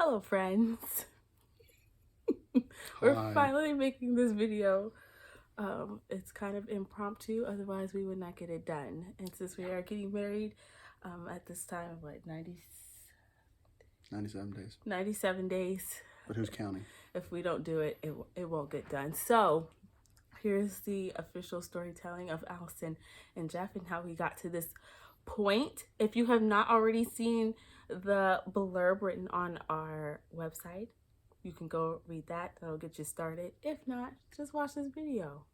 Hello, friends. We're Hi. finally making this video. It's kind of impromptu, otherwise we would not get it done. And since we are getting married at this time of 97 days. 97 days, But who's counting? if we don't do it, it won't get done. So here's the official storytelling of Allison and Jeff and how we got to this point. If you have not already seen the blurb written on our website, you can go read that. That'll get you started. If not, just watch this video.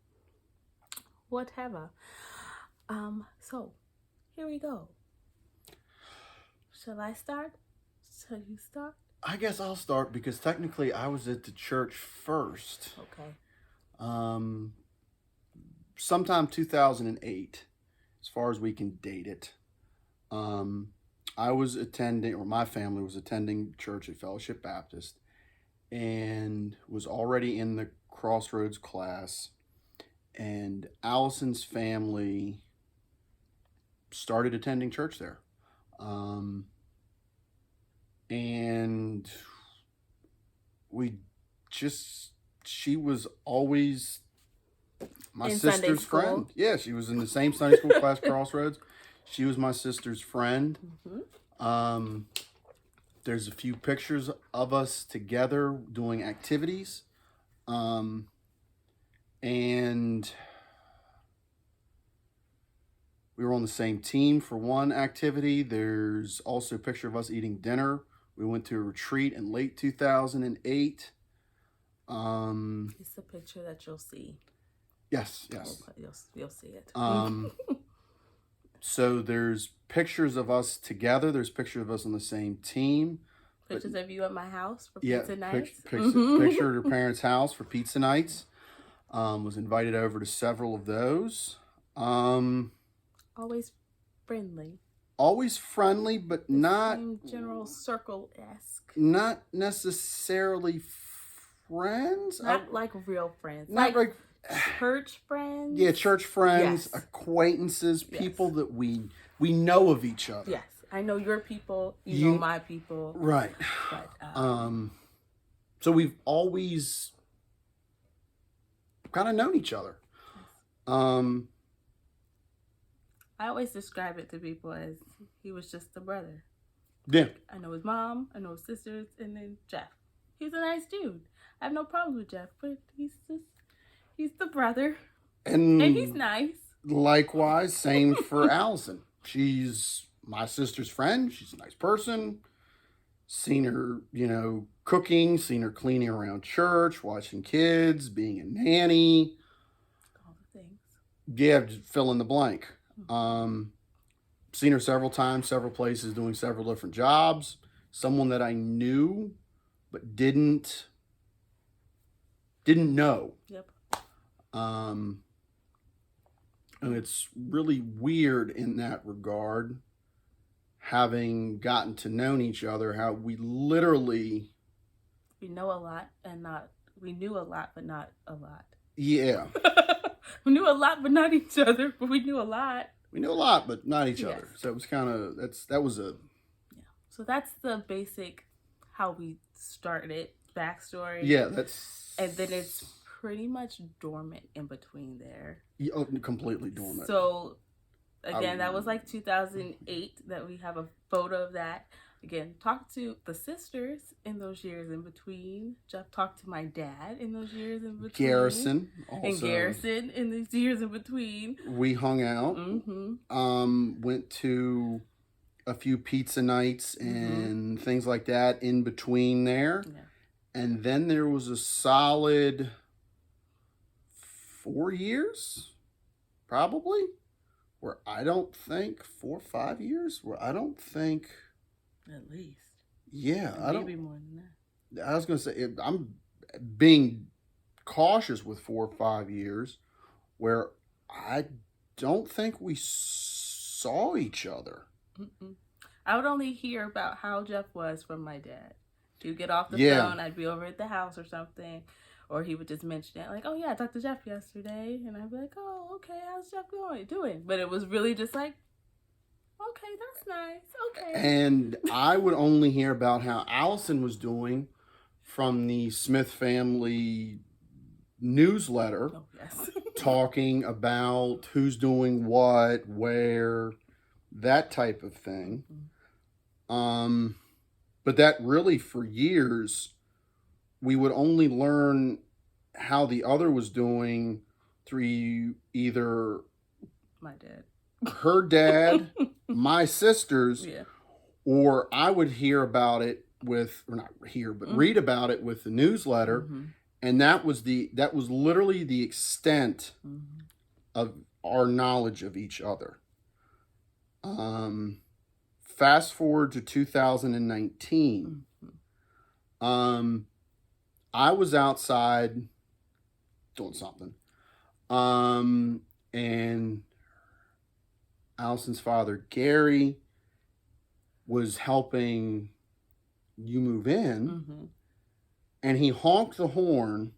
Whatever. So here we go. Shall I start? Shall you start? I guess I'll start because technically I was at the church first. Okay. Sometime 2008, as far as we can date it. I was attending, or my family was attending church at Fellowship Baptist, and was already in the Crossroads class. And Allison's family started attending church there. And she was always my In Sunday sister's school? friend. Yeah, she was in the same Sunday school class, Crossroads. She was my sister's friend. There's a few pictures of us together doing activities. And we were on the same team for one activity. There's also a picture of us eating dinner. We went to a retreat in late 2008. It's the picture that you'll see. Yes. You'll see it. So there's pictures of us together. There's pictures of us on the same team. Pictures of you at my house for Yeah, pizza nights. picture at her parents' house for pizza nights. Was invited over to several of those. Always friendly. Always friendly, but not Same general circle-esque. not necessarily friends. Not like real friends. Not like church friends. yeah, church friends, Yes. acquaintances, Yes. people that we know of each other. Yes. I know your people. You know my people. Right. But, So we've always kind of known each other. I always describe it to people as he was just a brother. Yeah. I know his mom, I know his sisters, and then Jeff. He's a nice dude. I have no problems with Jeff, but he's the brother. And he's nice. Likewise, same for Allison. She's my sister's friend. She's a nice person. Seen her, cooking, seen her cleaning around church, watching kids, being a nanny. All the things. Yeah, just fill in the blank. Seen her several times, several places, doing several different jobs. Someone that I knew, but didn't know. Yep. And it's really weird in that regard, having gotten to know each other, how we literally... We know a lot we knew a lot, but not a lot. Yeah. We knew a lot, but not each other, but we knew a lot. We knew a lot, but not each Yes. other. So it was kind of, that was a... Yeah. So that's the basic, how we started, backstory. Yeah, that's... And then it's pretty much dormant in between there. Oh, completely dormant. So, again, that was like 2008 that we have a photo of that. Again, talked to the sisters in those years in between. Jeff talked to my dad in those years in between. Garrison also. And Garrison in these years in between. We hung out. Went to a few pizza nights and things like that in between there. Yeah. And then there was a solid 4 years, probably, where I don't think 4 or 5 years, where I don't think... At least. Yeah, maybe more than that. I was going to say, I'm being cautious with 4 or 5 years, where I don't think we saw each other. I would only hear about how Jeff was from my dad. He'd get off the phone, I'd be over at the house or something, or he would just mention it, like, oh yeah, I talked to Jeff yesterday, and I'd be like, oh, okay, how's Jeff doing? But it was really just like, Okay, that's nice. Okay. And I would only hear about how Allison was doing from the Smith family newsletter, Oh, yes. talking about who's doing what, where, that type of thing. But that really, for years, we would only learn how the other was doing through either My dad. her dad, my sisters, Yeah. or I would hear about it with, or not hear, but read about it with the newsletter. And that was literally the extent of our knowledge of each other. Fast forward to 2019. I was outside doing something. And Allison's father, Gary, was helping you move in. And he honked the horn.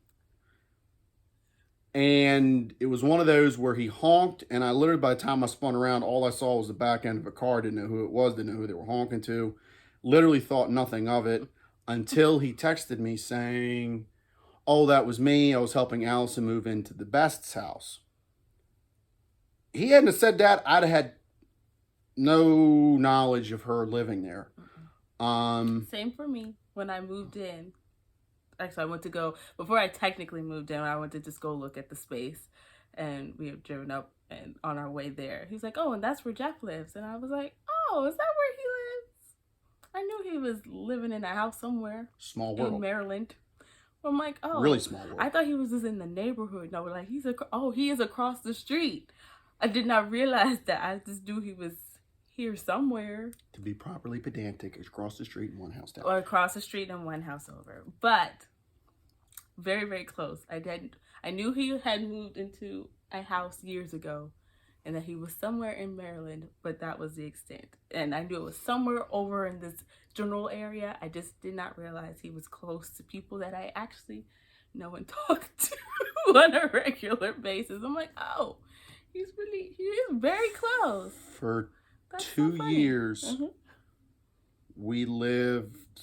And it was one of those where he honked, and I literally, by the time I spun around, all I saw was the back end of a car. Didn't know who it was, didn't know who they were honking to. Literally thought nothing of it until he texted me saying, "Oh, that was me. I was helping Allison move into the Best's house." He hadn't said that, I'd have had no knowledge of her living there. Same for me when I moved in. Actually, I went to go, before I technically moved in, I went to just go look at the space, and we had driven up, and on our way there, he's like, "Oh, and that's where Jeff lives." And I was like, "Oh, is that where he lives?" I knew he was living in a house somewhere. Small world. In Maryland. I'm like, "Oh." Really small world. I thought he was just in the neighborhood. No, like, he is across the street. I did not realize that. I just knew he was here somewhere. To be properly pedantic, it's across the street and one house down. Or across the street and one house over. But very, very close. I knew he had moved into a house years ago and that he was somewhere in Maryland, but that was the extent. And I knew it was somewhere over in this general area. I just did not realize he was close to people that I actually know and talk to on a regular basis. I'm like, oh, he is very close. For That's 2 so funny. years, we lived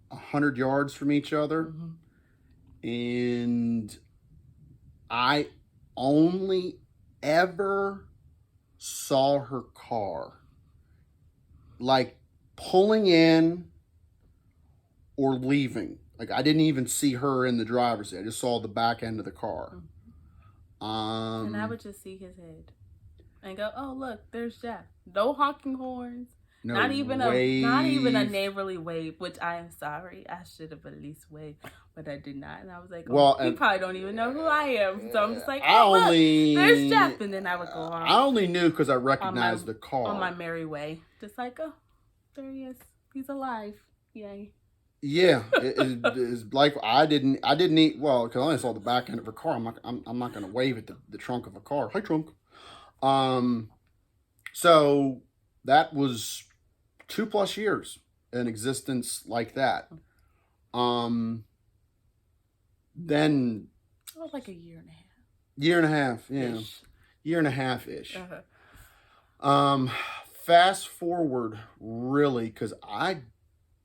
100 yards from each other. And I only ever saw her car, like pulling in or leaving. Like, I didn't even see her in the driver's seat. I just saw the back end of the car. And I would just see his head and go, "Oh, look, there's Jeff." No honking horns. No not even wave. not even a neighborly wave, which I am sorry. I should have at least waved, but I did not. And I was like, "Oh, he probably don't even know who I am." So I'm just like, "Oh, look, there's Jeff." And then I would go on. I only knew because I recognized the car. On my merry way. Just like, "Oh, there he is. He's alive. Yay." Yeah, it's like I didn't eat well because I only saw the back end of a car. I'm not going to wave at the trunk of a car. Hi, trunk. So that was 2+ years in existence like that. Then it was like a year and a half. Year and a half, yeah, year and a half ish. Uh-huh. Fast forward, really, because I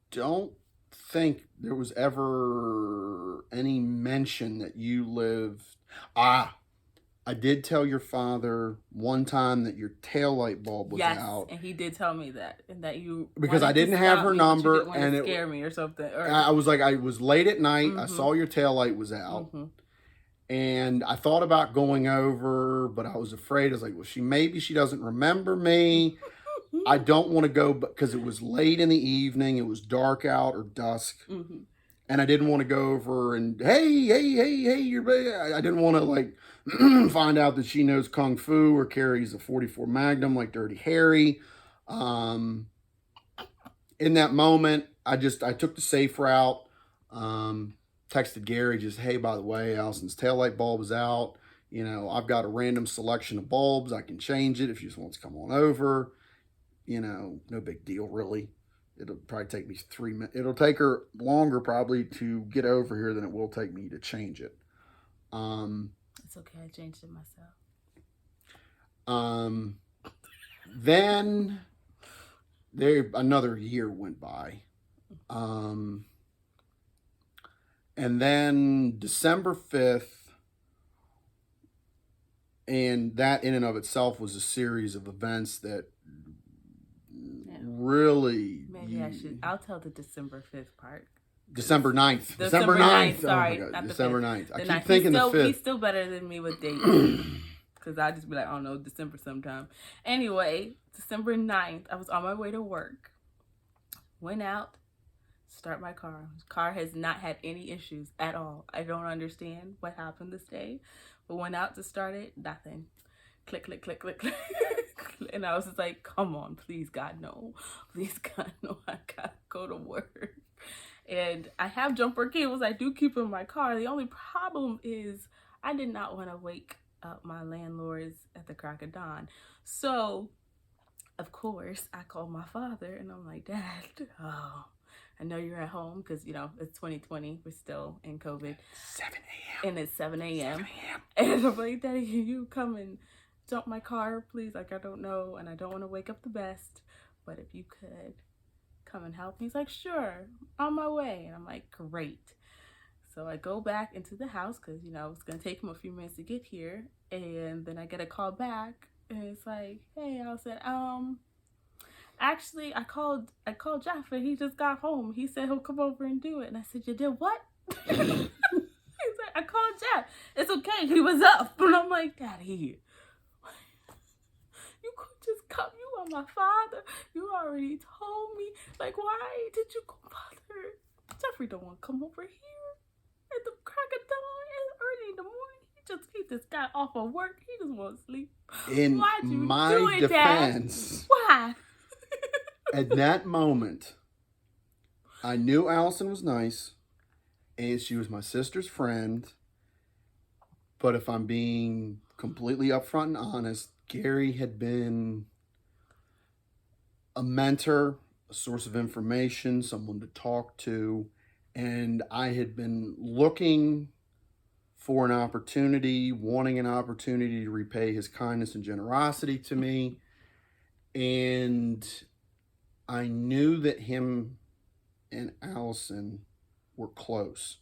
don't think there was ever any mention that you lived. I did tell your father one time that your taillight bulb was out. And he did tell me that, and that you because I didn't have her number, and it scared me or something. Or... I was like, I was late at night. I saw your taillight was out, and I thought about going over, but I was afraid. I was like, well, maybe she doesn't remember me. I don't want to go because it was late in the evening. It was dark out or dusk. And I didn't want to go over and, hey, you're... I didn't want to, like, find out that she knows Kung Fu or carries a .44 Magnum like Dirty Harry. In that moment, I took the safe route. Texted Gary just, hey, by the way, Allison's taillight bulb is out. You know, I've got a random selection of bulbs. I can change it if she just wants to come on over. You know, no big deal, really. It'll probably take me 3 minutes. It'll take her longer probably to get over here than it will take me to change it. It's okay. I changed it myself. Then another year went by. And then December 5th, and that in and of itself was a series of events that really... Maybe I should. I'll tell the December 5th part. December 9th. December 9th. Sorry. Oh my God. December 9th. I keep thinking the 5th. He's still better than me with dates. Because I just be like, I don't know, December sometime. Anyway, December 9th, I was on my way to work. Went out, start my car. Car has not had any issues at all. I don't understand what happened this day. But went out to start it, nothing. Click, click, click, click, click. And I was just like, come on, please, God, no. Please, God, no. I gotta go to work. And I have jumper cables I do keep in my car. The only problem is I did not want to wake up my landlords at the crack of dawn. So, of course, I called my father and I'm like, Dad, I know you're at home because, you know, it's 2020. We're still in COVID. 7 a.m. And it's 7 a.m. 7 a.m. And I'm like, Daddy, can you come and dump my car, please? Like, I don't know. And I don't want to wake up the best. But if you could come and help me. He's like, sure, on my way. And I'm like, great. So I go back into the house because, you know, it's going to take him a few minutes to get here. And then I get a call back. And it's like, hey, Allison, actually, I called Jeff and he just got home. He said he'll come over and do it. And I said, you did what? He's like, I called Jeff. It's okay. He was up. And I'm like, Daddy, you could just come. You are my father. You already told me. Like, why did you go bother? Jeffrey don't want to come over here at the crack of dawn and early in the morning. He just got off of work. He just want to sleep. In Why'd you my do it, defense, Dad? Why? at that moment, I knew Allison was nice, and she was my sister's friend. But if I'm being completely upfront and honest, Gary had been a mentor, a source of information, someone to talk to, and I had been looking for an opportunity, wanting an opportunity to repay his kindness and generosity to me. And I knew that him and Allison were close.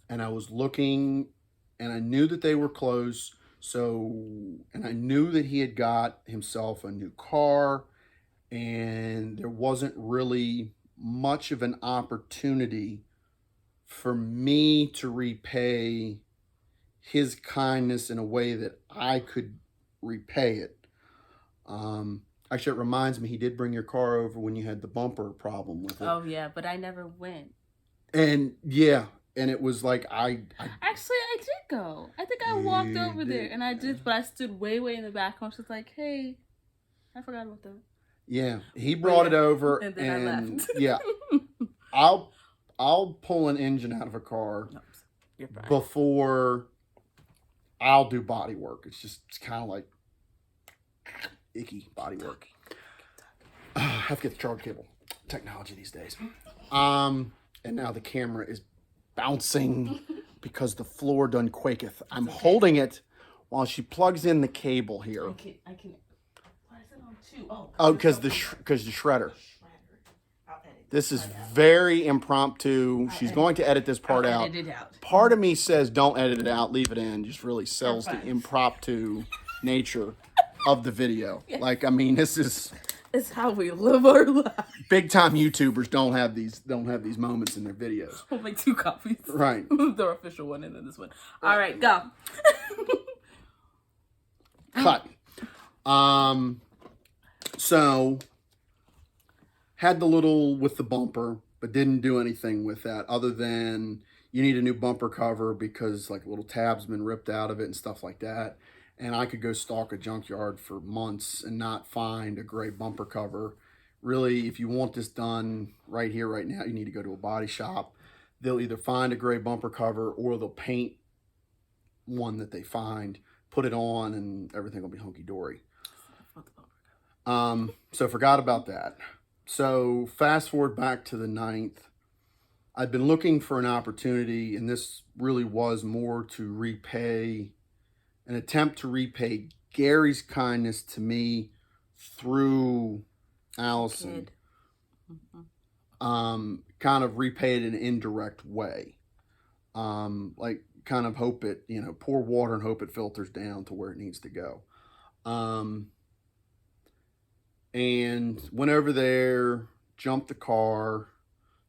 And I was looking, and I knew that they were close. And I knew that he had got himself a new car, and there wasn't really much of an opportunity for me to repay his kindness in a way that I could repay it. Actually, it reminds me, he did bring your car over when you had the bumper problem with it. Oh, yeah, but I never went. And yeah, and it was like Actually, I did go. I think I walked over there, and but I stood way in the back. I was just like, hey, I forgot about that. Yeah, he brought it over, and then I left. Yeah, I'll pull an engine out of a car before I'll do body work. It's kind of like icky body work. I have to get the charge cable. Technology these days. And now the camera is bouncing because the floor done quaketh. I'm holding it while she plugs in the cable here. I can. Why is it on 2? Oh, because the shredder. This is very impromptu. She's going to edit this part out. Edit it out. Part of me says don't edit it out, leave it in. Just really sells the impromptu nature of the video. Yes. Like, I mean, this is... It's how we live our life. Big time YouTubers don't have these moments in their videos. We'll make 2 copies. Right. The official one and then this one. All right, go. Cut. So had the little with the bumper, but didn't do anything with that other than you need a new bumper cover because like little tabs been ripped out of it and stuff like that. And I could go stalk a junkyard for months and not find a gray bumper cover. Really, if you want this done right here, right now, you need to go to a body shop. They'll either find a gray bumper cover or they'll paint one that they find, put it on, and everything will be hunky-dory. So forgot about that. So fast forward back to the 9th. I'd been looking for an opportunity, and this really was more to repay... an attempt to repay Gary's kindness to me through Allison, Kid. Mm-hmm. kind of repay it in an indirect way. Like kind of hope it, pour water and hope it filters down to where it needs to go. And went over there, jumped the car,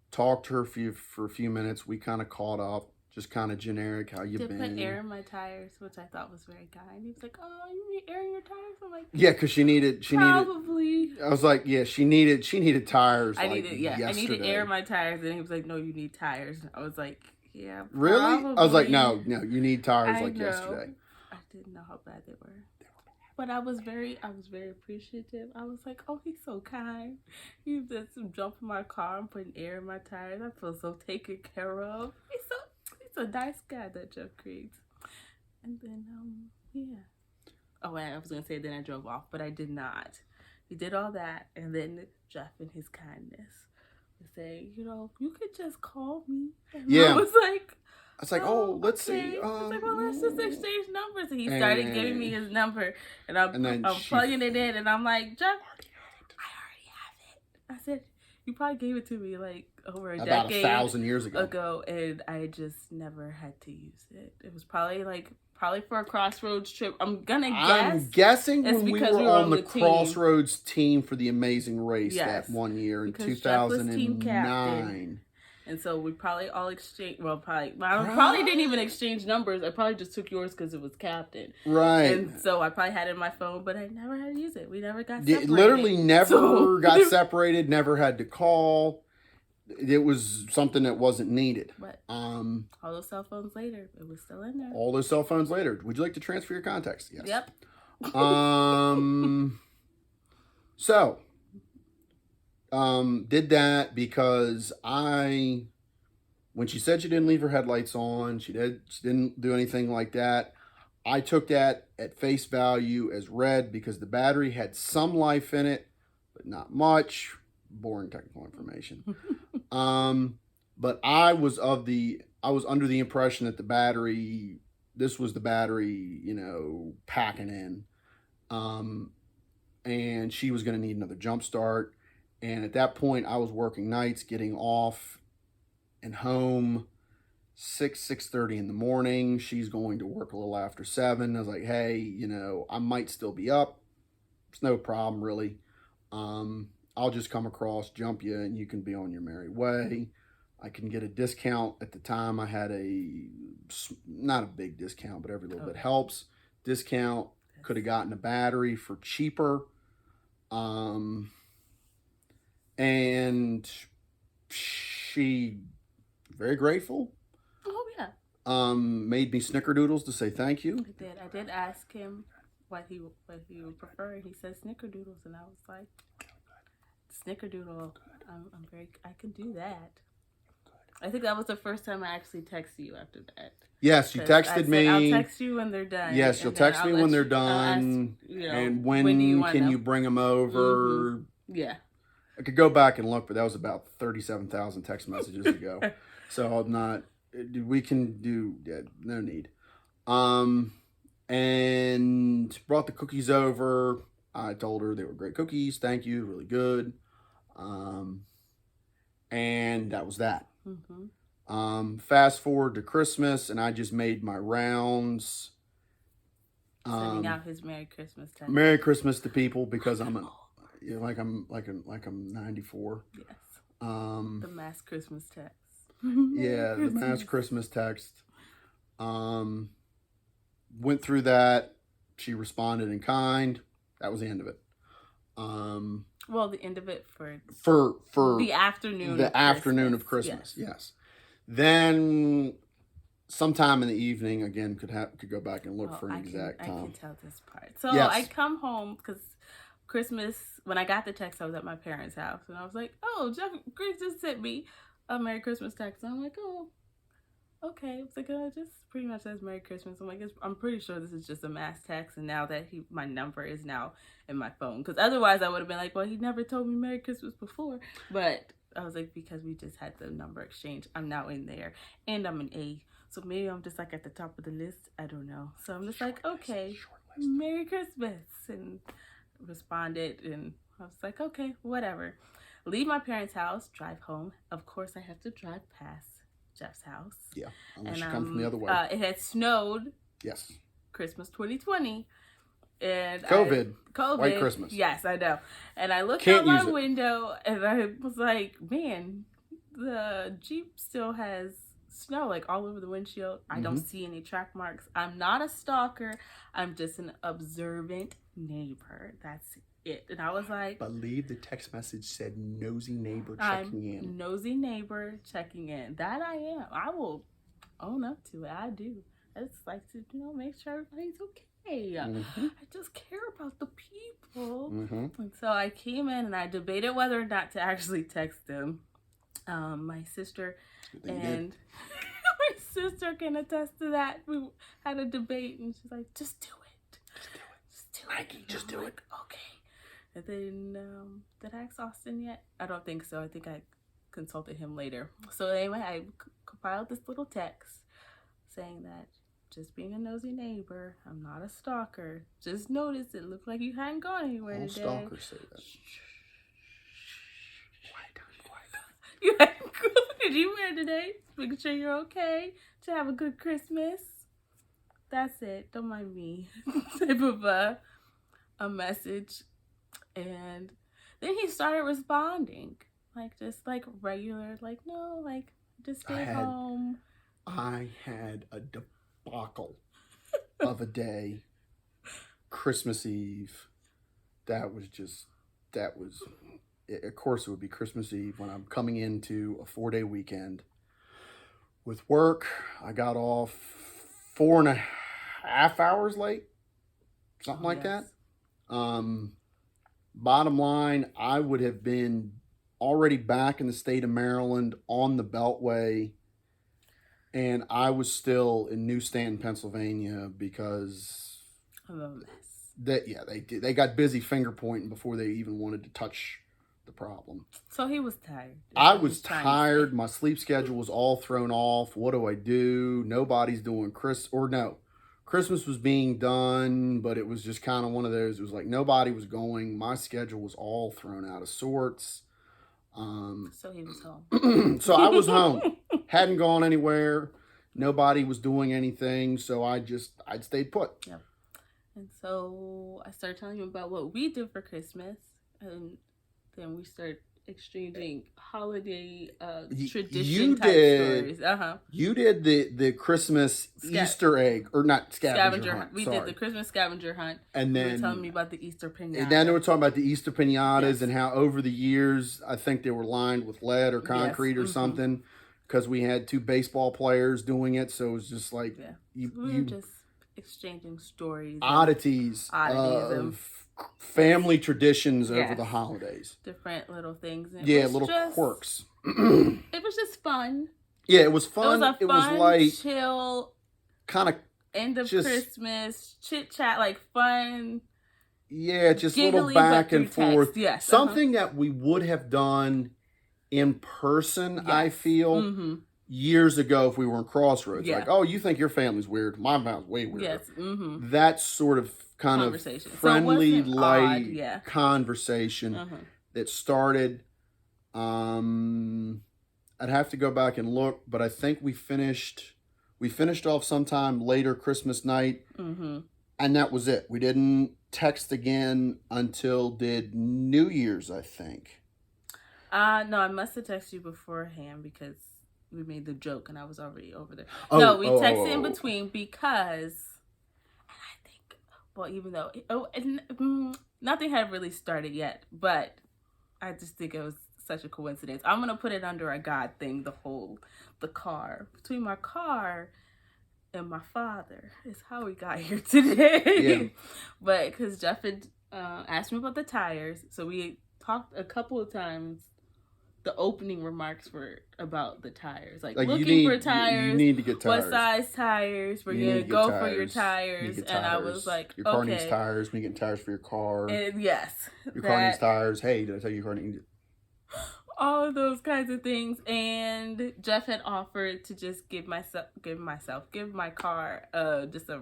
talked to her for a few minutes. We kind of caught up, just kind of generic, how you been? Put air in my tires, which I thought was very kind. He was like, "Oh, you need air in your tires?" I'm like, yeah, because she needed. Probably. I was like, yeah, she needed tires. I like needed yesterday. I needed air in my tires, and he was like, "No, you need tires." I was like, "Yeah, really?" probably. I was like, no, you need tires I like know. yesterday. I didn't know how bad they were. But I was very appreciative. I was like, "Oh, he's so kind. He just jumped in my car and putting air in my tires. I feel so taken care of. He's a nice guy, that Jeff Creeds." And then yeah. Oh, I was gonna say then I drove off, but I did not. He did all that, and then Jeff, in his kindness, would say, "You could just call me." And yeah. I was like, let's okay. see. I was like, well, let's just exchange numbers. And he started giving me his number, and I'm plugging it in, and I'm like, Jeff, I already have it. I said, you probably gave it to me like over a about decade 1,000 years ago, and I just never had to use it. It was probably for a Crossroads trip. I'm guessing it's when we because were on the Crossroads team for the Amazing Race that one year in 2009. And so we probably all exchanged. Well, probably didn't even exchange numbers. I probably just took yours because it was captain. Right. And so I probably had it in my phone, but I never had to use it. We never got separated. Literally never got separated. Never had to call. It was something that wasn't needed. But all those cell phones later, it was still in there. All those cell phones later. Would you like to transfer your contacts? Yes. Yep. So. Did that because when she said she didn't leave her headlights on, she didn't do anything like that. I took that at face value as read because the battery had some life in it, but not much. Boring technical information. But I was under the impression that this was the battery, packing in. And she was going to need another jump start. And at that point, I was working nights, getting off and home 6:30 in the morning. She's going to work a little after 7. I was like, hey, I might still be up. It's no problem, really. I'll just come across, jump you, and you can be on your merry way. I can get a discount. At the time, I had not a big discount, but every little bit helps. Discount. Could have gotten a battery for cheaper. And she very grateful. Oh yeah. Made me snickerdoodles to say thank you. I did ask him what he would prefer. He said snickerdoodles, and I was like, snickerdoodle. I can do that. I think that was the first time I actually texted you after that. Yes, you texted me. I'll text you when they're done. Yes, you'll text me when they're done. And when you bring them over? Mm-hmm. Yeah. I could go back and look, but that was about 37,000 text messages ago. So I'm not. We can do. Yeah, no need. And brought the cookies over. I told her they were great cookies. Thank you, really good. And that was that. Mm-hmm. Fast forward to Christmas, and I just made my rounds. Sending out his Merry Christmas text. Merry Christmas to people because I'm 94. Yes. The mass Christmas text. Yeah, the mass Christmas text. Went through that. She responded in kind. That was the end of it. Well, the end of it for the afternoon. The afternoon of Christmas. Yes. Then sometime in the evening, again, could go back and look for an exact time. I can tell this part. So yes. I come home because Christmas, when I got the text, I was at my parents' house, and I was like, "Oh, Jeff Grace just sent me a Merry Christmas text." And I'm like, "Oh, okay." It's like, it just pretty much says Merry Christmas. I'm like, I'm pretty sure this is just a mass text, and now that my number is now in my phone, because otherwise I would have been like, well, he never told me Merry Christmas before. But I was like, because we just had the number exchange, I'm now in there, and I'm an A, so maybe I'm just like at the top of the list. I don't know. So I'm just like, okay, Merry Christmas, and responded, and I was like, okay, whatever. Leave my parents' house, drive home. Of course, I have to drive past Jeff's house. Yeah, unless And you come from the other way. it had snowed. Yes. Christmas 2020. And COVID. COVID. White Christmas. Yes, I know. And I looked Can't out use my it. window and I was like, man, the Jeep still has snow like all over the windshield. I don't see any track marks. I'm not a stalker. I'm just an observant neighbor. That's it. And I was like, I believe the text message said nosy neighbor checking in. Nosy neighbor checking in. That I am. I will own up to it. I do. I just like to, make sure everybody's okay. I just care about the people. And so I came in and I debated whether or not to actually text them. My sister and my sister can attest to that. We had a debate and she's like, just do it. Just do it. Nike, just do it. Okay. And then, did I ask Austin yet? I don't think so. I think I consulted him later. So anyway, I compiled this little text saying that just being a nosy neighbor, I'm not a stalker. Just noticed it looked like you hadn't gone anywhere All today. stalkers say that. Quiet down. You hadn't gone anywhere today. Making sure you're okay. To have a good Christmas. That's it. Don't mind me. Type of a message. And then he started responding. Just regular. No, just stay home. I had a debacle of a day. Christmas Eve. Of course it would be Christmas Eve when I'm coming into a 4-day weekend. With work, I got off 4.5 hours late. Something like that. Bottom line, I would have been already back in the state of Maryland on the Beltway. And I was still in New Stanton, Pennsylvania because I'm a mess. They got busy finger pointing before they even wanted to touch the problem. So he was tired. I was tired. My sleep schedule was all thrown off. What do I do? Nobody's doing Christmas was being done, but it was just kind of one of those. It was like nobody was going. My schedule was all thrown out of sorts. So he was home. So I was home. Hadn't gone anywhere. Nobody was doing anything. So I'd stayed put. Yep. And so I started telling him about what we did for Christmas. And then we started exchanging holiday tradition type stories. You did the Christmas Easter egg, or not scavenger hunt. We did the Christmas scavenger hunt. And then you were telling me about the Easter pinata. And then they were talking about the Easter pinatas and how over the years, I think they were lined with lead or concrete or something, because we had 2 baseball players doing it. So it was just like we were just exchanging stories, oddities of family traditions over the holidays, different little things. Little quirks. It was just fun. Yeah, it was fun. It was like chill, kind of end of Christmas chit chat, fun. Yeah, just little back and forth. Text. Yes, something that we would have done in person. I feel years ago if we were in Crossroads. Like, oh, you think your family's weird? My family's way weirder. Yes. That sort of kind of friendly, light conversation that started. I'd have to go back and look, but I think we finished off sometime later Christmas night, and that was it. We didn't text again until New Year's, I think. No, I must have texted you beforehand because we made the joke and I was already over there. No, we texted in between because, and I think, well, even though nothing had really started yet, but I just think it was such a coincidence. I'm gonna put it under a God thing. The car between my car and my father is how we got here today. But because Jeff had asked me about the tires, so we talked a couple of times. The opening remarks were about the tires, like looking for tires. You need to get tires. What size tires? We're gonna go for your tires. And I was like, your car needs tires. Me getting tires for your car. And yes, your car needs tires. Hey, did I tell you your car needs? All of those kinds of things. And Jeff had offered to just give my car just a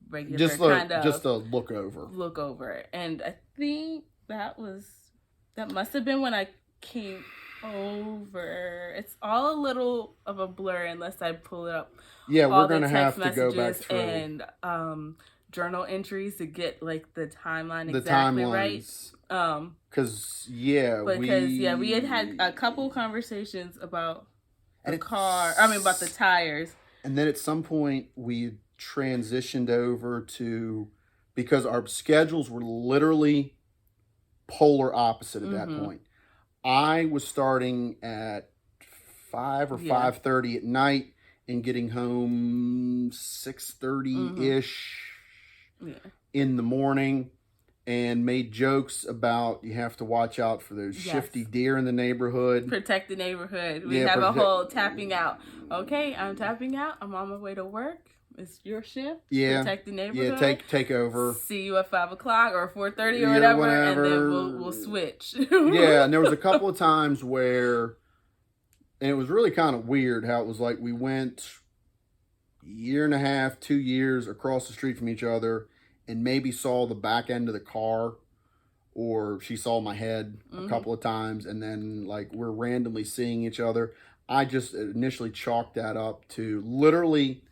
regular just kind of just a look over. Look over. And I think that must have been when I came over. It's all a little of a blur unless I pull it up. Yeah, all we're the gonna have text to go back messages through and journal entries to get like the timeline the exactly timelines. right. Because we had a couple conversations about the car. I mean, about the tires. And then at some point we transitioned over to, because our schedules were literally polar opposite at that point. I was starting at 5 or 5:30 at night and getting home 6:30 ish in the morning, and made jokes about you have to watch out for those shifty deer in the neighborhood. Protect the neighborhood. We have a whole tapping out. Okay, I'm tapping out. I'm on my way to work. It's your shift. Yeah. Protect the neighborhood. Yeah, take over. See you at 5 o'clock or 4:30 or whatever, and then we'll switch. Yeah, and there was a couple of times where, and it was really kind of weird how it was like we went 1.5, 2 years across the street from each other, and maybe saw the back end of the car, or she saw my head a couple of times, and then like we're randomly seeing each other. I just initially chalked that up to literally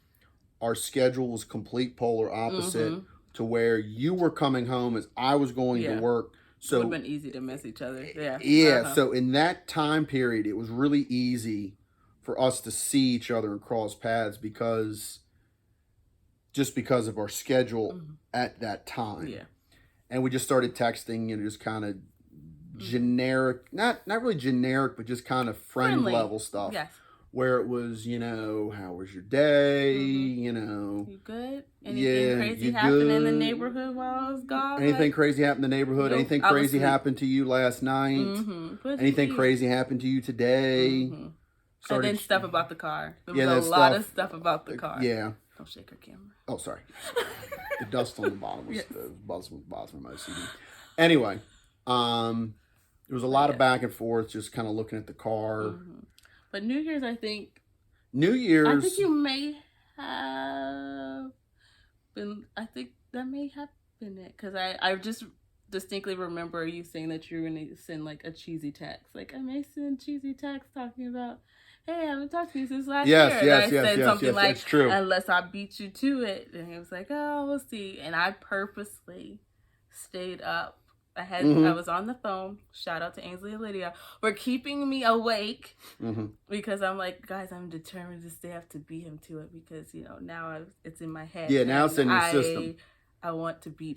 our schedule was complete polar opposite, to where you were coming home as I was going to work. So it would have been easy to miss each other. Yeah. Yeah. So in that time period, it was really easy for us to see each other and cross paths because of our schedule at that time. Yeah. And we just started texting, just kind of generic, not really generic, but just kind of friend level stuff. Yes. Where it was, how was your day? You good? Anything crazy happen in the neighborhood while I was gone? Anything crazy happened in the neighborhood? Nope, Anything crazy happened to you last night? Anything crazy happened to you today? And then stuff about the car. There was a lot of stuff about the car. Yeah. Don't shake her camera. Oh, sorry. The dust on the bottom was bothering my OCD. Anyway, there was a lot of back and forth, just kind of looking at the car. But New Year's, I think you may have been. I think that may have been it, because I just distinctly remember you saying that you were going to send like a cheesy text. Like, I may send cheesy text talking about, hey, I haven't talked to you since last year. And I said something like, that's true. Unless I beat you to it. And he was like, oh, we'll see. And I purposely stayed up. I was on the phone. Shout out to Ainsley and Lydia for keeping me awake, because I'm like, guys, I'm determined to stay up to beat him to it, because now it's in my head. Yeah, now it's in your system. I want to beat